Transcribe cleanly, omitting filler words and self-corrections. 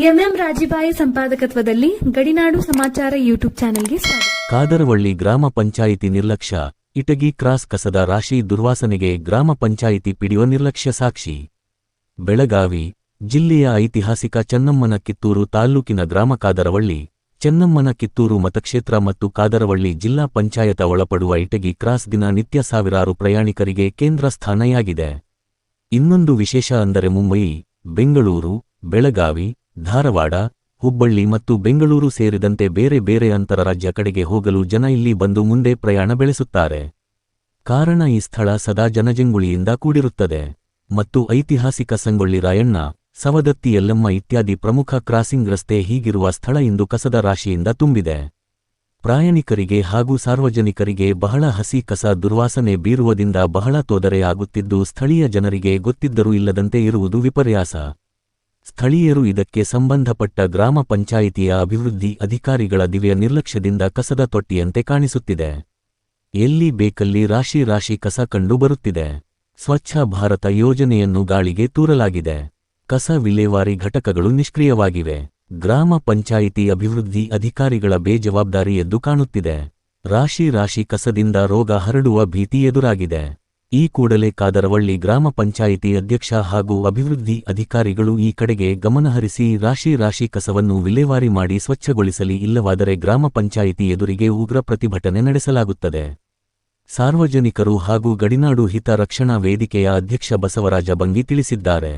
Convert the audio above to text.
MM ರಾಜಿಬಾಯಿ ಸಂಪಾದಕತ್ವದಲ್ಲಿ ಗಡಿನಾಡು ಸಮಾಚಾರ YouTube ಚಾನೆಲ್ಗೆ ಸ್ವಾಗತ. ಕಾದರವಳ್ಳಿ ಗ್ರಾಮ ಪಂಚಾಯಿತಿ ನಿರ್ಲಕ್ಷ್ಯ, ಇಟಗಿ ಕ್ರಾಸ್ ಕಸದ ರಾಶಿ ದುರ್ವಾಸನೆಗೆ ಗ್ರಾಮ ಪಂಚಾಯಿತಿ ಪಿಡಿಒ ನಿರ್ಲಕ್ಷ್ಯ ಸಾಕ್ಷಿ. ಬೆಳಗಾವಿ ಜಿಲ್ಲೆಯ ಐತಿಹಾಸಿಕ ಚೆನ್ನಮ್ಮನ ಕಿತ್ತೂರು ತಾಲ್ಲೂಕಿನ ಗ್ರಾಮ ಕಾದರವಳ್ಳಿ, ಚೆನ್ನಮ್ಮನ ಕಿತ್ತೂರು ಮತಕ್ಷೇತ್ರ ಮತ್ತು ಕಾದರವಳ್ಳಿ ಜಿಲ್ಲಾ ಪಂಚಾಯತ ಒಳಪಡುವ ಇಟಗಿ ಕ್ರಾಸ್ ದಿನ ನಿತ್ಯ ಸಾವಿರಾರು ಪ್ರಯಾಣಿಕರಿಗೆ ಕೇಂದ್ರ ಸ್ಥಾನಯಾಗಿದೆ. ಇನ್ನೊಂದು ವಿಶೇಷ ಅಂದರೆ ಮುಂಬಯಿ, ಬೆಂಗಳೂರು, ಬೆಳಗಾವಿ, ಧಾರವಾಡ, ಹುಬ್ಬಳ್ಳಿ ಮತ್ತು ಬೆಂಗಳೂರು ಸೇರಿದಂತೆ ಬೇರೆ ಬೇರೆ ಅಂತರರಾಜ್ಯ ಕಡೆಗೆ ಹೋಗಲು ಜನ ಇಲ್ಲಿ ಬಂದು ಮುಂದೆ ಪ್ರಯಾಣ ಬೆಳೆಸುತ್ತಾರೆ. ಕಾರಣ ಈ ಸ್ಥಳ ಸದಾ ಜನಜಂಗುಳಿಯಿಂದ ಕೂಡಿರುತ್ತದೆ ಮತ್ತು ಐತಿಹಾಸಿಕ ಸಂಗೊಳ್ಳಿ ರಾಯಣ್ಣ, ಸವದತ್ತಿ ಯಲ್ಲಮ್ಮ ಇತ್ಯಾದಿ ಪ್ರಮುಖ ಕ್ರಾಸಿಂಗ್ ರಸ್ತೆ ಹೀಗಿರುವ ಸ್ಥಳ ಇಂದು ಕಸದ ರಾಶಿಯಿಂದ ತುಂಬಿದೆ. ಪ್ರಯಾಣಿಕರಿಗೆ ಹಾಗೂ ಸಾರ್ವಜನಿಕರಿಗೆ ಬಹಳ ಹಸಿ ಕಸ ದುರ್ವಾಸನೆ ಬೀರುವುದರಿಂದ ಬಹಳ ತೊಂದರೆಯಾಗುತ್ತಿದ್ದು ಸ್ಥಳೀಯ ಜನರಿಗೆ ಗೊತ್ತಿದ್ದರೂ ಇಲ್ಲದಂತೆ ಇರುವುದು ವಿಪರ್ಯಾಸ. ಸ್ಥಳೀಯರು ಇದಕ್ಕೆ ಸಂಬಂಧಪಟ್ಟ ಗ್ರಾಮ ಪಂಚಾಯಿತಿಯ ಅಭಿವೃದ್ಧಿ ಅಧಿಕಾರಿಗಳ ದಿವ್ಯ ನಿರ್ಲಕ್ಷ್ಯದಿಂದ ಕಸದ ತೊಟ್ಟಿಯಂತೆ ಕಾಣಿಸುತ್ತಿದೆ. ಎಲ್ಲಿ ಬೇಕಲ್ಲಿ ರಾಶಿ ರಾಶಿ ಕಸ ಕಂಡು ಬರುತ್ತಿದೆ. ಸ್ವಚ್ಛ ಭಾರತ ಯೋಜನೆಯನ್ನು ಗಾಳಿಗೆ ತೂರಲಾಗಿದೆ. ಕಸ ವಿಲೇವಾರಿ ಘಟಕಗಳು ನಿಷ್ಕ್ರಿಯವಾಗಿವೆ. ಗ್ರಾಮ ಪಂಚಾಯಿತಿ ಅಭಿವೃದ್ಧಿ ಅಧಿಕಾರಿಗಳ ಬೇಜವಾಬ್ದಾರಿ ಎದ್ದು ಕಾಣುತ್ತಿದೆ. ರಾಶಿ ರಾಶಿ ಕಸದಿಂದ ರೋಗ ಹರಡುವ ಭೀತಿ ಎದುರಾಗಿದೆ. ಈ ಕೂಡಲೇ ಕಾದರವಳ್ಳಿ ಗ್ರಾಮ ಪಂಚಾಯಿತಿ ಅಧ್ಯಕ್ಷ ಹಾಗೂ ಅಭಿವೃದ್ಧಿ ಅಧಿಕಾರಿಗಳು ಈ ಕಡೆಗೆ ಗಮನಹರಿಸಿ ರಾಶಿ ರಾಶಿ ಕಸವನ್ನು ವಿಲೇವಾರಿ ಮಾಡಿ ಸ್ವಚ್ಛಗೊಳಿಸಲಿ, ಇಲ್ಲವಾದರೆ ಗ್ರಾಮ ಪಂಚಾಯಿತಿ ಎದುರಿಗೆ ಉಗ್ರ ಪ್ರತಿಭಟನೆ ನಡೆಸಲಾಗುತ್ತದೆ. ಸಾರ್ವಜನಿಕರು ಹಾಗೂ ಗಡಿನಾಡು ಹಿತ ರಕ್ಷಣಾ ವೇದಿಕೆಯ ಅಧ್ಯಕ್ಷ ಬಸವರಾಜ ಬಂಗಿ ತಿಳಿಸಿದ್ದಾರೆ.